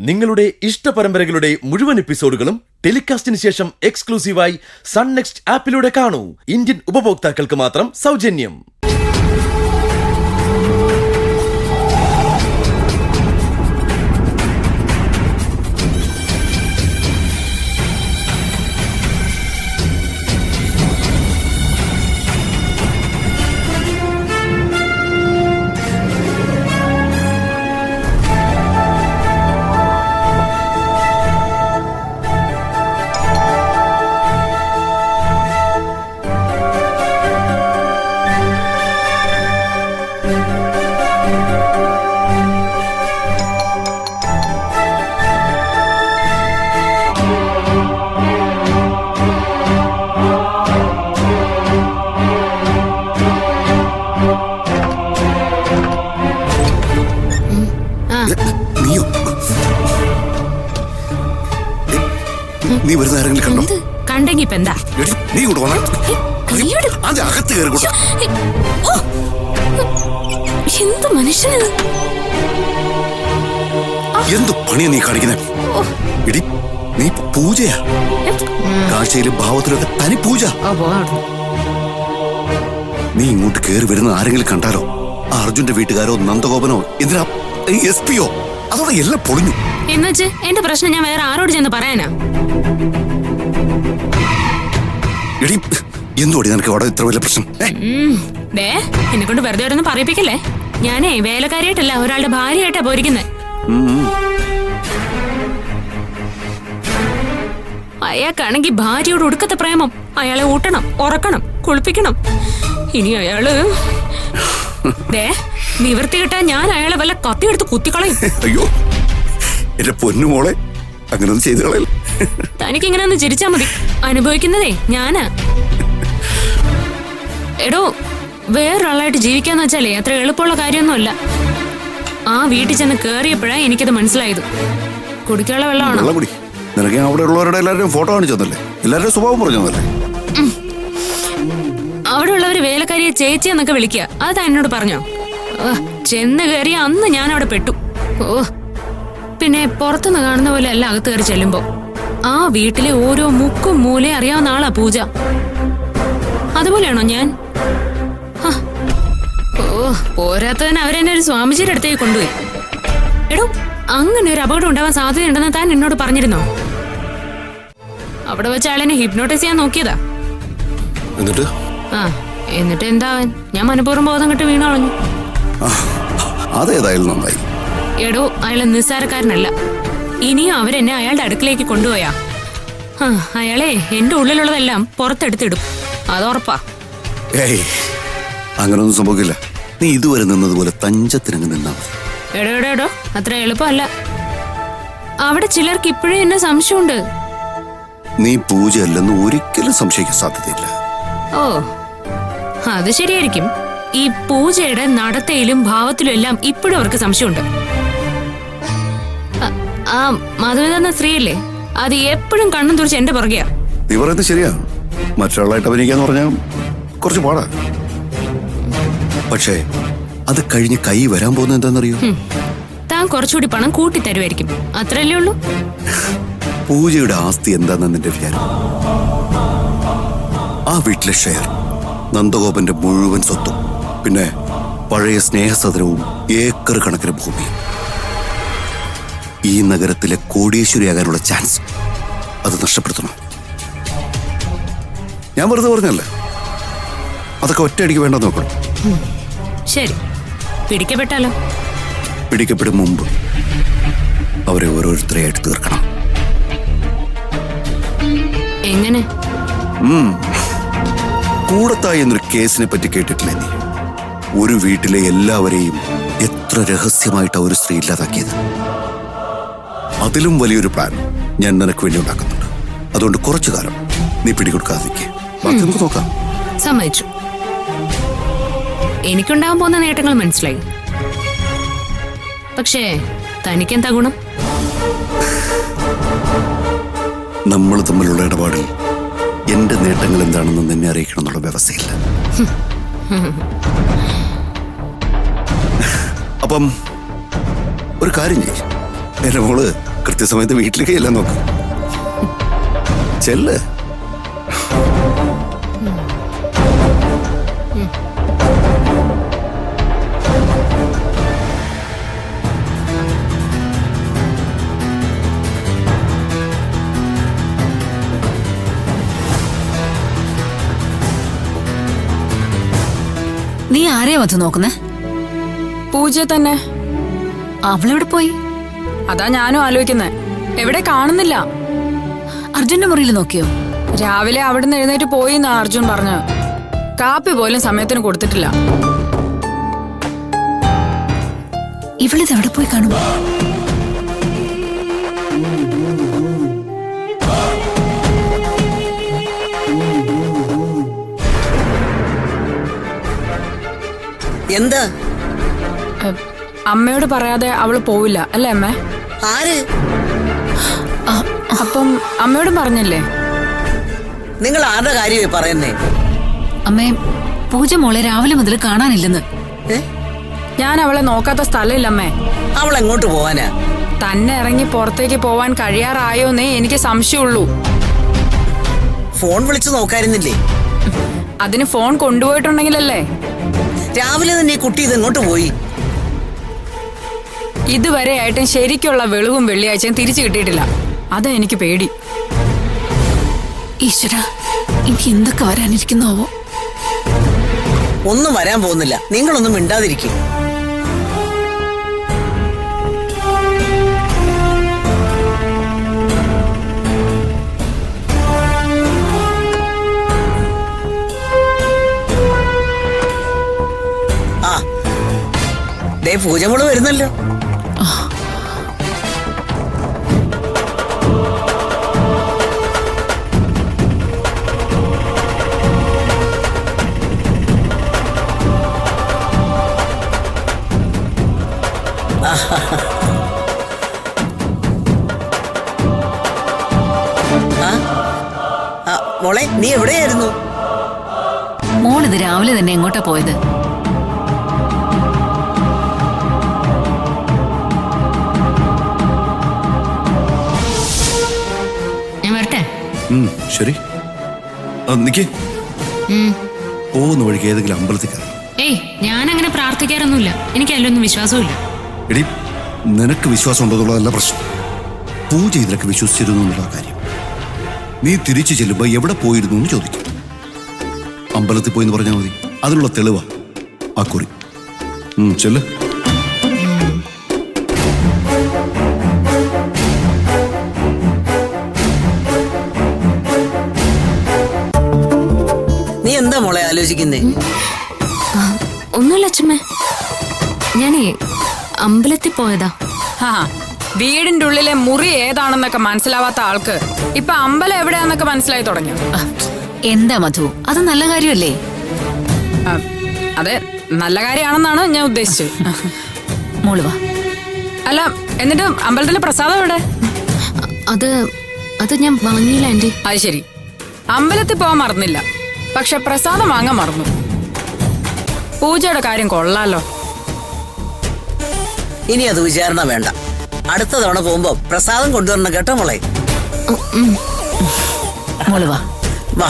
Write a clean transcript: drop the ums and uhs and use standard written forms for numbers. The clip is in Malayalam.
നിങ്ങളുടെ ഇഷ്ട പരമ്പരകളുടെ മുഴുവൻ എപ്പിസോഡുകളും ടെലികാസ്റ്റിന് ശേഷം എക്സ്ക്ലൂസീവായി സൺ നെക്സ്റ്റ് ആപ്പിലൂടെ കാണൂ. ഇന്ത്യൻ ഉപഭോക്താക്കൾക്ക് മാത്രം സൗജന്യം. നീ വരുന്ന ആരെങ്കിലും കണ്ടോ? കണ്ടെങ്കി ഇപ്പൊ എന്താ? നീ അകത്ത് കയറി. എന്ത് മനുഷ്യനത്? എന്ത് പണിയാ നീ കാണിക്കുന്നത്? എടി നീ പൂജയാ. കാഴ്ചയിലും ഭാവത്തിലൊക്കെ തനി പൂജ. നീ ഇങ്ങോട്ട് കയറി വരുന്ന ആരെങ്കിലും കണ്ടാലോ? അർജുന്റെ വീട്ടുകാരോ നന്ദഗോപനോ എന്തിനാ SP യോ? അതോടെ എല്ലാം പൊളിഞ്ഞു. എന്നുവെച്ച് എന്റെ പ്രശ്നം ഞാൻ വേറെ ആരോട് ചെന്ന് പറയാനാ? എടി എന്തോടി നിനക്ക് അവിടെ ഇത്ര വലിയ പ്രശ്നം? എന്നെ കൊണ്ട് വെറുതെ ഒന്നും പറയിപ്പിക്കല്ലേ. ഞാനേ വേലക്കാരിയായിട്ടല്ല, ഒരാളുടെ ഭാര്യയായിട്ടാ പോയിരിക്കുന്നത്. അയാൾക്കാണെങ്കി ഭാര്യയോട് ഒടുക്കത്തെ പ്രേമം. അയാളെ ഊട്ടണം, ഉറക്കണം, കുളിപ്പിക്കണം. ഇനി അയാള് നിവർത്തി കിട്ടാൻ ഞാൻ അയാളെ വല്ല കത്തിയെടുത്ത് കുത്തിക്കളയും. അയ്യോ എന്റെ പൊന്നുമോളെ, അങ്ങനൊന്നും ചെയ്തു കളയല്ല. തനിക്ക് ഇങ്ങനെ ഒന്ന് ചിരിച്ചാ മതി. അനുഭവിക്കുന്നതേ ഞാനാ. എടോ, വേറൊരാളായിട്ട് ജീവിക്കാന്ന് വെച്ചാലേ അത്ര എളുപ്പമുള്ള കാര്യമൊന്നുമല്ല. ആ വീട്ടിൽ ചെന്ന് കേറിയപ്പോഴാ എനിക്കത് മനസ്സിലായത്. കുടിക്കാനുള്ള വെള്ളമാണോ? നിനക്ക് അവിടെ ഉള്ളവരുടെ എല്ലാവരുടെയും ഫോട്ടോ കാണിച്ചു തന്നല്ലേ? എല്ലാവരുടെയും സ്വഭാവം പറഞ്ഞു തന്നല്ലേ? അവിടെ ഉള്ളവര് വേലക്കാരിയെ ചേച്ചി എന്നൊക്കെ വിളിക്കുക. അത് എന്നോട് പറഞ്ഞോ? ചെന്ന് കയറിയ അന്ന് ഞാൻ അവിടെ പെട്ടു. പിന്നെ പുറത്തുനിന്ന് കാണുന്ന പോലെ അല്ല അകത്ത് കയറി ചെല്ലുമ്പോ. ആ വീട്ടിലെ ഓരോ മുക്കും മൂലയും അറിയാവുന്ന ആളാ പൂജ. അതുപോലെയാണോ ഞാൻ? പോരാത്തതിന് അവരെന്നെ ഒരു സ്വാമിജിയുടെ അടുത്തേക്ക് കൊണ്ടുപോയി. എടോ, അങ്ങനെ ഒരു അപകടം ഉണ്ടാവാൻ സാധ്യതയുണ്ടെന്ന് താൻ എന്നോട് പറഞ്ഞിരുന്നോ? അവിടെ വെച്ച് ആളെന്നെ ഹിപ്നോട്ടൈസ് ചെയ്യാൻ നോക്കിയതാ. എന്നിട്ട് എന്താവാൻ? ഞാൻ മനഃപൂർവ്വം ബോധം കെട്ട് വീണളഞ്ഞു. അതേതായാലും നന്നായി. എടോ, അയാള് നിസ്സാരക്കാരനല്ല. ഇനിയും അവരെന്നെ അയാളുടെ അടുക്കിലേക്ക് കൊണ്ടുപോയാ അയാളെ എന്റെ ഉള്ളിലുള്ളതെല്ലാം പുറത്തെടുത്തിടും. അതുറപ്പാ. അങ്ങനൊന്നും സംഭവിക്കില്ല. നീ ഇതുവരെ നിന്നതുപോലെ തഞ്ചത്തിനങ്ങ് നിന്നാ മതി. എടോ, അത്ര എളുപ്പമല്ല. അവിടെ ചിലർക്ക് ഇപ്പോഴും എന്നെ സംശയമുണ്ട്. നീ പൂജയല്ലെന്ന് ഒരിക്കലും സംശയിക്കാൻ സാധ്യതയില്ല. ഓ, അത് ശരിയായിരിക്കും. ഈ പൂജയുടെ നടത്തയിലും ഭാവത്തിലും എല്ലാം ഇപ്പോഴും അവർക്ക് സംശയമുണ്ട്. ആ മധുവിത എന്ന സ്ത്രീയല്ലേ, അത് എപ്പോഴും കണ്ണും തുറിച്ച് എന്റെ പുറകെയാ. നീ പറയുന്നത് ശരിയാ. മറ്റൊരാളായിട്ട് അഭിനയിക്കാന്ന് പറഞ്ഞാൽ കുറച്ച് പാടാ. പക്ഷേ അത് കഴിഞ്ഞ് കൈ വരാൻ പോകുന്നത് എന്താണെന്നറിയോ? താൻ കുറച്ചുകൂടി പണം കൂട്ടിത്തരുമായിരിക്കും. അത്രയല്ലേ ഉള്ളൂ. പൂജയുടെ ആസ്തി എന്താണെന്ന് നിന്റെ വിചാരം? ആ വീട്ടിലെ ഷെയർ, നന്ദഗോപന്റെ മുഴുവൻ സ്വത്തും, പിന്നെ പഴയ സ്നേഹസദനവും ഏക്കർ കണക്കിന് ഭൂമിയും. ഈ നഗരത്തിലെ കോടീശ്വരിയാകാനുള്ള ചാൻസ് അത് നഷ്ടപ്പെടുത്തണം. ഞാൻ വെറുതെ പറഞ്ഞല്ല. അതൊക്കെ ഒറ്റയടിക്ക് വേണ്ടെന്ന് നോക്കണം. ശരി, പിടിക്കപ്പെട്ടാലോ? പിടിക്കപ്പെടും മുമ്പ് അവരെ ഓരോരുത്തരെയായിട്ട് തീർക്കണം. എങ്ങനെ? കൂടത്തായി എന്നൊരു കേസിനെ പറ്റി കേട്ടിട്ടില്ലേ നീ? ഒരു വീട്ടിലെ എല്ലാവരെയും എത്ര രഹസ്യമായിട്ടാ ഒരു സ്ത്രീ ഇല്ലാതാക്കിയത്. അതിലും വലിയൊരു പ്ലാൻ ഞാൻ നിനക്ക് വേണ്ടി ഉണ്ടാക്കുന്നുണ്ട്. അതുകൊണ്ട് കുറച്ചു കാലം നീ പിടികൊടുക്കാതിരിക്കെ. ബാക്കി നമുക്ക് നോക്കാം. സമ്മതിച്ചു. എനിക്കുണ്ടാകാൻ പോകുന്ന നേട്ടങ്ങൾ മനസ്സിലായി. പക്ഷേ തനിക്കെന്താ ഗുണം? നമ്മൾ തമ്മിലുള്ള ഇടപാടിൽ എന്റെ നേട്ടങ്ങൾ എന്താണെന്ന് നിന്നെ അറിയിക്കണം എന്നുള്ള വ്യവസ്ഥയില്ല. അപ്പം ഒരു കാര്യം ചെയ്യും, എന്റെ മോള് കൃത്യസമയത്ത് വീട്ടിലേക്ക് എല്ലാം നോക്ക്. ചെല്ല്. നീ ആരെയാ വന്ന് നോക്കുന്നേ? പൂജ തന്നെ. അവളെവിടെ പോയി? അതാ ഞാനും ആലോചിക്കുന്നേ. എവിടെ കാണുന്നില്ല. അർജുന്റെ മുറിയിൽ നോക്കിയോ? രാവിലെ അവിടുന്ന് എഴുന്നേറ്റ് പോയി എന്നാ അർജുൻ പറഞ്ഞു. കാപ്പി പോലും സമയത്തിന് കൊടുത്തിട്ടില്ല. ഇവളിത് എവിടെ പോയി കാണും? എന്താ? അമ്മയോട് പറയാതെ അവള് പോവില്ല അല്ലേ അമ്മ? ആര്? അപ്പം അമ്മയോടും പറഞ്ഞില്ലേ? നിങ്ങൾ ആരുടെ കാര്യമായി പറയുന്നേ? അമ്മേ, പൂജ മോളെ രാവിലെ മുതൽ കാണാനില്ലെന്ന്. ഏ? ഞാൻ അവളെ നോക്കാത്ത സ്ഥലമില്ല അമ്മേ. അവൾ എങ്ങോട്ട് പോവാനാ? തന്നെ ഇറങ്ങി പുറത്തേക്ക് പോവാൻ കഴിയാറായോന്നേ എനിക്ക് സംശയമുള്ളൂ. ഫോൺ വിളിച്ചു നോക്കായിരുന്നില്ലേ? അതിന് ഫോൺ കൊണ്ടുപോയിട്ടുണ്ടെങ്കിലല്ലേ. രാവിലെ തന്നെ ഈ കുട്ടി ഇത് എങ്ങോട്ട് പോയി? ഇതുവരെ ആയിട്ടും ശരിക്കുള്ള വെളിവും വെള്ളിയാഴ്ചയും തിരിച്ചു കിട്ടിയിട്ടില്ല. അതാ എനിക്ക് പേടി. ഈശ്വര, ഇനി എന്തൊക്കെ വരാനിരിക്കുന്നാവോ? ഒന്നും വരാൻ പോകുന്നില്ല. നിങ്ങളൊന്നും മിണ്ടാതിരിക്കും. ആ, ദേ പൂജമോള് വരുന്നല്ലോ. മോളെ, നീ എവിടെയായിരുന്നു? മോളിത് രാവിലെ തന്നെ എങ്ങോട്ടാ പോയത്? ഞാൻ വരട്ടെ? ശരി, നിക്ക്. പോകുന്ന വഴിക്ക് ഏതെങ്കിലും അമ്പലത്തിൽ കയറാം. ഏയ്, ഞാൻ അങ്ങനെ പ്രാർത്ഥിക്കാറൊന്നുമില്ല. എനിക്ക് അതിലൊന്നും വിശ്വാസമില്ല. എടി, നിനക്ക് വിശ്വാസം ഉണ്ടെന്നുള്ളതല്ല പ്രശ്നം. പൂജ ഇതിലൊക്കെ വിശ്വസിച്ചിരുന്നു എന്നുള്ള കാര്യം. നീ തിരിച്ചു ചെല്ലുമ്പോ എവിടെ പോയിരുന്നു എന്ന് ചോദിക്കും. അമ്പലത്തിൽ പോയി എന്ന് പറഞ്ഞാൽ മതി. അതിനുള്ള തെളിവാ ആ കുറി. ചെല്ല്. നീ എന്താ മോളെ ആലോചിക്കുന്നേ? ഒന്നുമില്ല അച്ഛമ്മേ, ഞാനേ അമ്പലത്തിൽ പോയതാ. ആ, വീടിന്റെ ഉള്ളിലെ മുറി ഏതാണെന്നൊക്കെ മനസ്സിലാവാത്ത ആൾക്ക് ഇപ്പൊ അമ്പലം എവിടെയാന്നൊക്കെ മനസ്സിലായി തുടങ്ങി. എന്താ മധു, അത് നല്ല കാര്യമല്ലേ? അതെ, നല്ല കാര്യമാണെന്നാണ് ഞാൻ ഉദ്ദേശിച്ചത്. മോള് വാ. അല്ല, എന്നിട്ട് അമ്പലത്തിലെ പ്രസാദം എവിടെ? അത് ഞാൻ വാങ്ങിയില്ല ആന്റി. അത് ശരി, അമ്പലത്തിൽ പോകാൻ മറന്നില്ല, പക്ഷെ പ്രസാദം വാങ്ങാൻ മറന്നു. പൂജയുടെ കാര്യം കൊള്ളാലോ. ഇനി അത് വിചാരണ വേണ്ട. അടുത്ത തവണ പോകുമ്പോ പ്രസാദം കൊണ്ടുവരണം കേട്ടോ മോളെ. മോള് വാ. വാ.